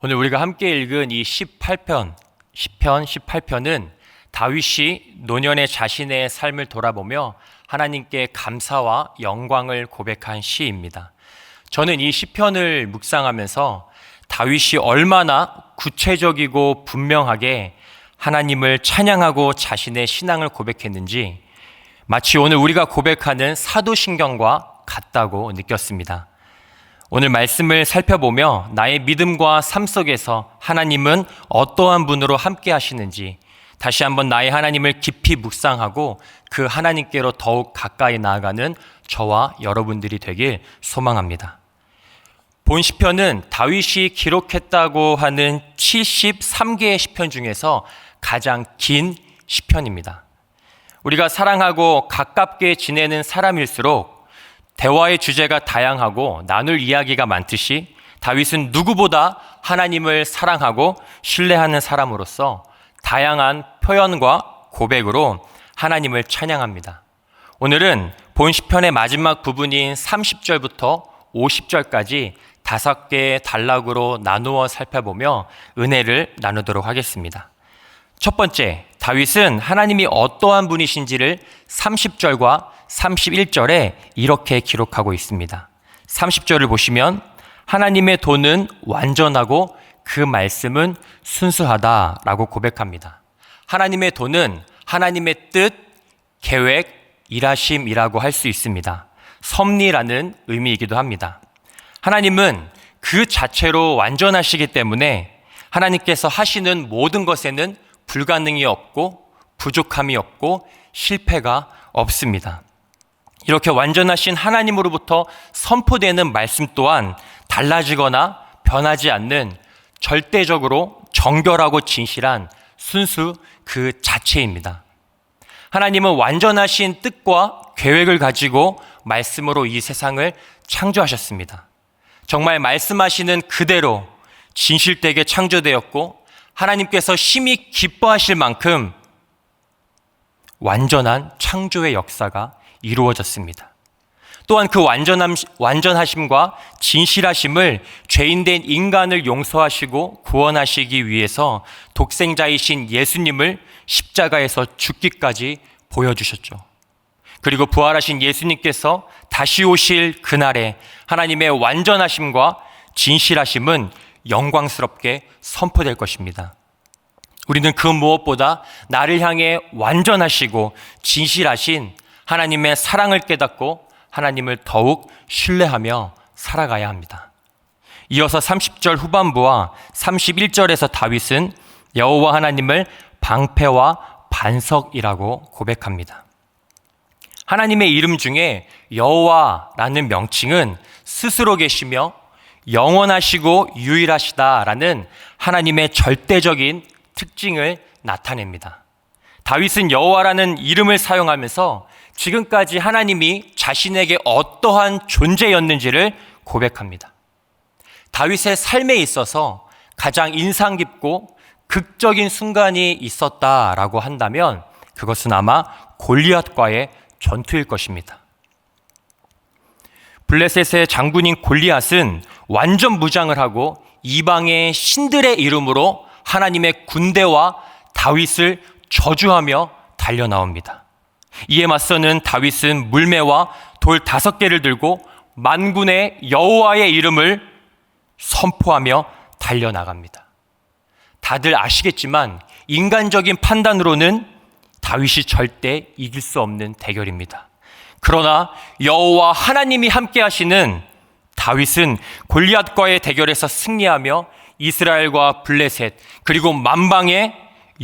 오늘 우리가 함께 읽은 이 18편, 시편 18편은 다윗이 노년의 자신의 삶을 돌아보며 하나님께 감사와 영광을 고백한 시입니다. 저는 이 시편을 묵상하면서 다윗이 얼마나 구체적이고 분명하게 하나님을 찬양하고 자신의 신앙을 고백했는지 마치 오늘 우리가 고백하는 사도신경과 같다고 느꼈습니다. 오늘 말씀을 살펴보며 나의 믿음과 삶 속에서 하나님은 어떠한 분으로 함께 하시는지 다시 한번 나의 하나님을 깊이 묵상하고 그 하나님께로 더욱 가까이 나아가는 저와 여러분들이 되길 소망합니다. 본 시편은 다윗이 기록했다고 하는 73개의 시편 중에서 가장 긴 시편입니다. 우리가 사랑하고 가깝게 지내는 사람일수록 대화의 주제가 다양하고 나눌 이야기가 많듯이 다윗은 누구보다 하나님을 사랑하고 신뢰하는 사람으로서 다양한 표현과 고백으로 하나님을 찬양합니다. 오늘은 본 시편의 마지막 부분인 30절부터 50절까지 5개의 단락으로 나누어 살펴보며 은혜를 나누도록 하겠습니다. 첫 번째, 다윗은 하나님이 어떠한 분이신지를 30절과 31절에 이렇게 기록하고 있습니다. 30절을 보시면 하나님의 도는 완전하고 그 말씀은 순수하다라고 고백합니다. 하나님의 도는 하나님의 뜻, 계획, 일하심이라고 할 수 있습니다. 섭리라는 의미이기도 합니다. 하나님은 그 자체로 완전하시기 때문에 하나님께서 하시는 모든 것에는 불가능이 없고 부족함이 없고 실패가 없습니다. 이렇게 완전하신 하나님으로부터 선포되는 말씀 또한 달라지거나 변하지 않는 절대적으로 정결하고 진실한 순수 그 자체입니다. 하나님은 완전하신 뜻과 계획을 가지고 말씀으로 이 세상을 창조하셨습니다. 정말 말씀하시는 그대로 진실되게 창조되었고 하나님께서 심히 기뻐하실 만큼 완전한 창조의 역사가 이루어졌습니다. 또한 그 완전하심과 진실하심을 죄인된 인간을 용서하시고 구원하시기 위해서 독생자이신 예수님을 십자가에서 죽기까지 보여주셨죠. 그리고 부활하신 예수님께서 다시 오실 그날에 하나님의 완전하심과 진실하심은 영광스럽게 선포될 것입니다. 우리는 그 무엇보다 나를 향해 완전하시고 진실하신 하나님의 사랑을 깨닫고 하나님을 더욱 신뢰하며 살아가야 합니다. 이어서 30절 후반부와 31절에서 다윗은 여호와 하나님을 방패와 반석이라고 고백합니다. 하나님의 이름 중에 여호와라는 명칭은 스스로 계시며 영원하시고 유일하시다라는 하나님의 절대적인 특징을 나타냅니다. 다윗은 여호와라는 이름을 사용하면서 지금까지 하나님이 자신에게 어떠한 존재였는지를 고백합니다. 다윗의 삶에 있어서 가장 인상 깊고 극적인 순간이 있었다라고 한다면 그것은 아마 골리앗과의 전투일 것입니다. 블레셋의 장군인 골리앗은 완전 무장을 하고 이방의 신들의 이름으로 하나님의 군대와 다윗을 저주하며 달려나옵니다. 이에 맞서는 다윗은 물매와 돌 5개를 들고 만군의 여호와의 이름을 선포하며 달려나갑니다. 다들 아시겠지만 인간적인 판단으로는 다윗이 절대 이길 수 없는 대결입니다. 그러나 여호와 하나님이 함께 하시는 다윗은 골리앗과의 대결에서 승리하며 이스라엘과 블레셋 그리고 만방의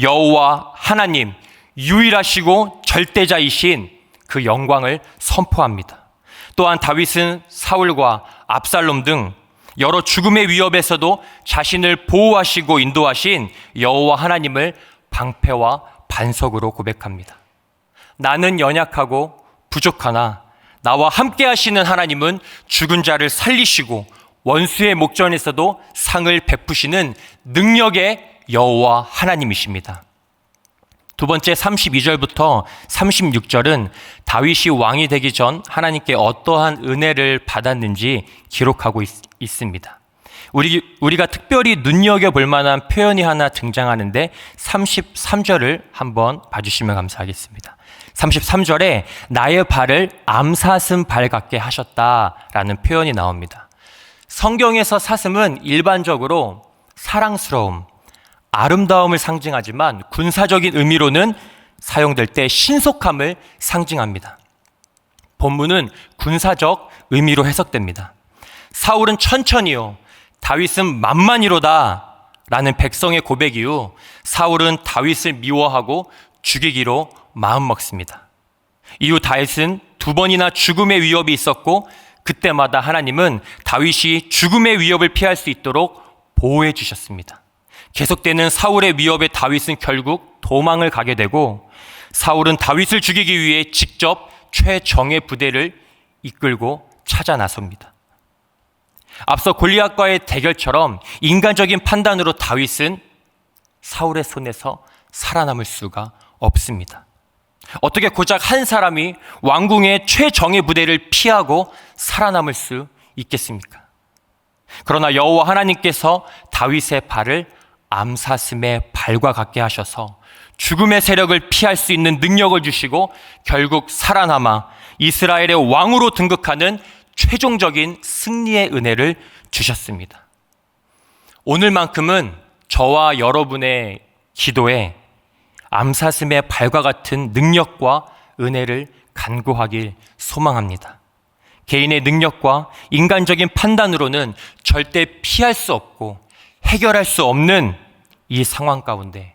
여호와 하나님 유일하시고 절대자이신 그 영광을 선포합니다. 또한 다윗은 사울과 압살롬 등 여러 죽음의 위협에서도 자신을 보호하시고 인도하신 여호와 하나님을 방패와 반석으로 고백합니다. 나는 연약하고 부족하나 나와 함께 하시는 하나님은 죽은 자를 살리시고 원수의 목전에서도 상을 베푸시는 능력의 여호와 하나님이십니다. 두 번째 32절부터 36절은 다윗이 왕이 되기 전 하나님께 어떠한 은혜를 받았는지 기록하고 있습니다. 우리가 특별히 눈여겨볼 만한 표현이 하나 등장하는데 33절을 한번 봐주시면 감사하겠습니다. 33절에 나의 발을 암사슴 발 같게 하셨다라는 표현이 나옵니다. 성경에서 사슴은 일반적으로 사랑스러움, 아름다움을 상징하지만 군사적인 의미로는 사용될 때 신속함을 상징합니다. 본문은 군사적 의미로 해석됩니다. 사울은 천천히요, 다윗은 만만히로다 라는 백성의 고백 이후 사울은 다윗을 미워하고 죽이기로 마음먹습니다. 이후 다윗은 2번이나 죽음의 위협이 있었고 그때마다 하나님은 다윗이 죽음의 위협을 피할 수 있도록 보호해 주셨습니다. 계속되는 사울의 위협에 다윗은 결국 도망을 가게 되고 사울은 다윗을 죽이기 위해 직접 최정예 부대를 이끌고 찾아 나섭니다. 앞서 골리앗과의 대결처럼 인간적인 판단으로 다윗은 사울의 손에서 살아남을 수가 없습니다. 어떻게 고작 한 사람이 왕궁의 최정예 부대를 피하고 살아남을 수 있겠습니까? 그러나 여호와 하나님께서 다윗의 발을 암사슴의 발과 같게 하셔서 죽음의 세력을 피할 수 있는 능력을 주시고 결국 살아남아 이스라엘의 왕으로 등극하는 최종적인 승리의 은혜를 주셨습니다. 오늘만큼은 저와 여러분의 기도에 암사슴의 발과 같은 능력과 은혜를 간구하길 소망합니다. 개인의 능력과 인간적인 판단으로는 절대 피할 수 없고 해결할 수 없는 이 상황 가운데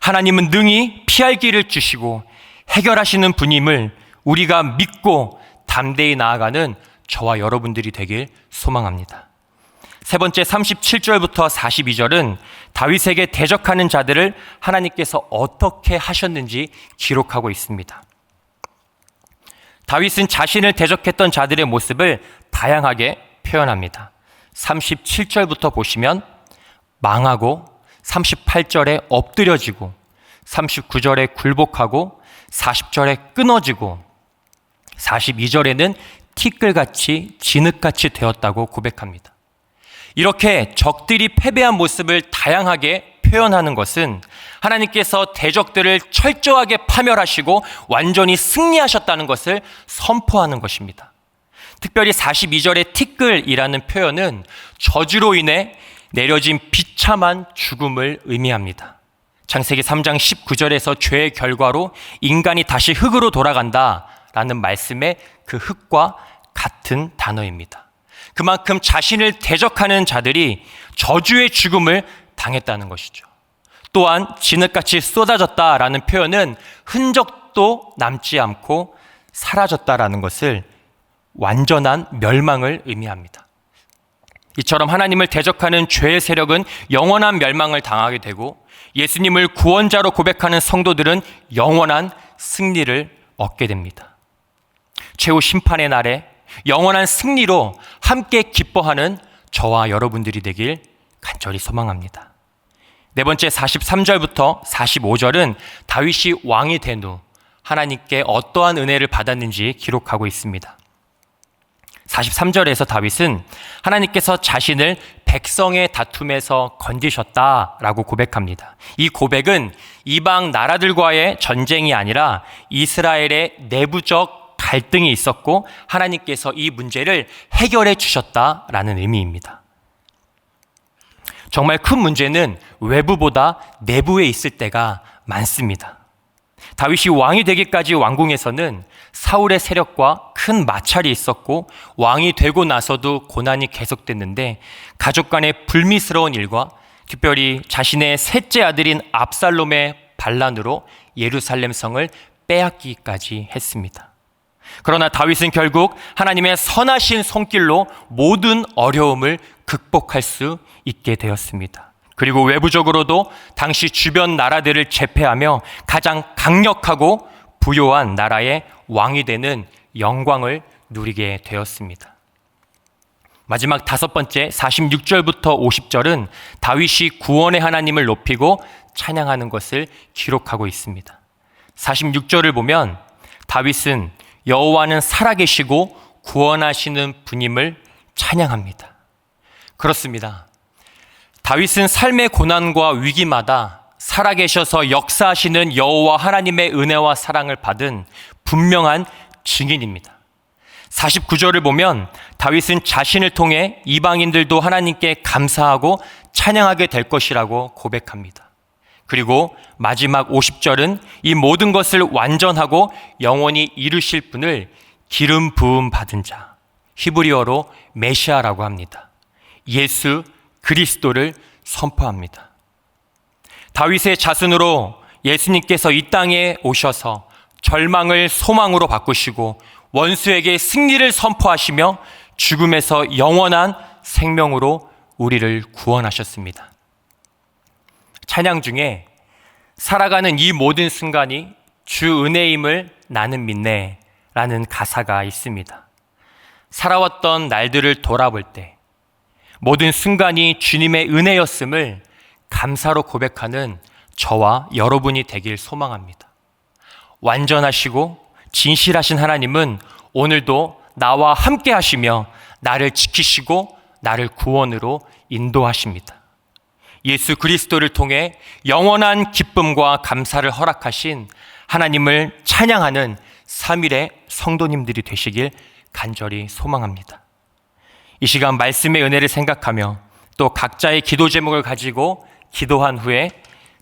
하나님은 능히 피할 길을 주시고 해결하시는 분임을 우리가 믿고 담대히 나아가는 저와 여러분들이 되길 소망합니다. 세 번째 37절부터 42절은 다윗에게 대적하는 자들을 하나님께서 어떻게 하셨는지 기록하고 있습니다. 다윗은 자신을 대적했던 자들의 모습을 다양하게 표현합니다. 37절부터 보시면 망하고, 38절에 엎드려지고, 39절에 굴복하고, 40절에 끊어지고, 42절에는 티끌같이 진흙같이 되었다고 고백합니다. 이렇게 적들이 패배한 모습을 다양하게 표현하는 것은 하나님께서 대적들을 철저하게 파멸하시고 완전히 승리하셨다는 것을 선포하는 것입니다. 특별히 42절의 티끌이라는 표현은 저주로 인해 내려진 비참한 죽음을 의미합니다. 창세기 3장 19절에서 죄의 결과로 인간이 다시 흙으로 돌아간다라는 말씀의 그 흙과 같은 단어입니다. 그만큼 자신을 대적하는 자들이 저주의 죽음을 당했다는 것이죠. 또한 진흙같이 쏟아졌다라는 표현은 흔적도 남지 않고 사라졌다라는 것을 완전한 멸망을 의미합니다. 이처럼 하나님을 대적하는 죄의 세력은 영원한 멸망을 당하게 되고 예수님을 구원자로 고백하는 성도들은 영원한 승리를 얻게 됩니다. 최후 심판의 날에 영원한 승리로 함께 기뻐하는 저와 여러분들이 되길 간절히 소망합니다. 네 번째 43절부터 45절은 다윗이 왕이 된 후 하나님께 어떠한 은혜를 받았는지 기록하고 있습니다. 43절에서 다윗은 하나님께서 자신을 백성의 다툼에서 건지셨다라고 고백합니다. 이 고백은 이방 나라들과의 전쟁이 아니라 이스라엘의 내부적 갈등이 있었고 하나님께서 이 문제를 해결해 주셨다라는 의미입니다. 정말 큰 문제는 외부보다 내부에 있을 때가 많습니다. 다윗이 왕이 되기까지 왕궁에서는 사울의 세력과 큰 마찰이 있었고 왕이 되고 나서도 고난이 계속됐는데 가족 간의 불미스러운 일과 특별히 자신의 셋째 아들인 압살롬의 반란으로 예루살렘 성을 빼앗기기까지 했습니다. 그러나 다윗은 결국 하나님의 선하신 손길로 모든 어려움을 극복할 수 있게 되었습니다. 그리고 외부적으로도 당시 주변 나라들을 제패하며 가장 강력하고 부요한 나라의 왕이 되는 영광을 누리게 되었습니다. 마지막 다섯 번째 46절부터 50절은 다윗이 구원의 하나님을 높이고 찬양하는 것을 기록하고 있습니다. 46절을 보면 다윗은 여호와는 살아계시고 구원하시는 분임을 찬양합니다. 그렇습니다. 다윗은 삶의 고난과 위기마다 살아계셔서 역사하시는 여호와 하나님의 은혜와 사랑을 받은 분명한 증인입니다. 49절을 보면 다윗은 자신을 통해 이방인들도 하나님께 감사하고 찬양하게 될 것이라고 고백합니다. 그리고 마지막 50절은 이 모든 것을 완전하고 영원히 이루실 분을 기름 부음 받은 자, 히브리어로 메시아라고 합니다. 예수 그리스도를 선포합니다. 다윗의 자손으로 예수님께서 이 땅에 오셔서 절망을 소망으로 바꾸시고 원수에게 승리를 선포하시며 죽음에서 영원한 생명으로 우리를 구원하셨습니다. 찬양 중에 살아가는 이 모든 순간이 주 은혜임을 나는 믿네 라는 가사가 있습니다. 살아왔던 날들을 돌아볼 때 모든 순간이 주님의 은혜였음을 감사로 고백하는 저와 여러분이 되길 소망합니다. 완전하시고 진실하신 하나님은 오늘도 나와 함께 하시며 나를 지키시고 나를 구원으로 인도하십니다. 예수 그리스도를 통해 영원한 기쁨과 감사를 허락하신 하나님을 찬양하는 3일의 성도님들이 되시길 간절히 소망합니다. 이 시간 말씀의 은혜를 생각하며 또 각자의 기도 제목을 가지고 기도한 후에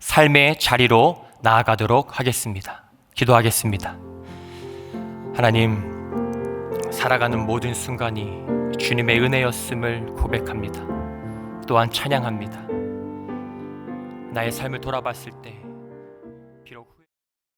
삶의 자리로 나아가도록 하겠습니다. 기도하겠습니다. 하나님, 살아가는 모든 순간이 주님의 은혜였음을 고백합니다. 또한 찬양합니다. 나의 삶을 돌아봤을 때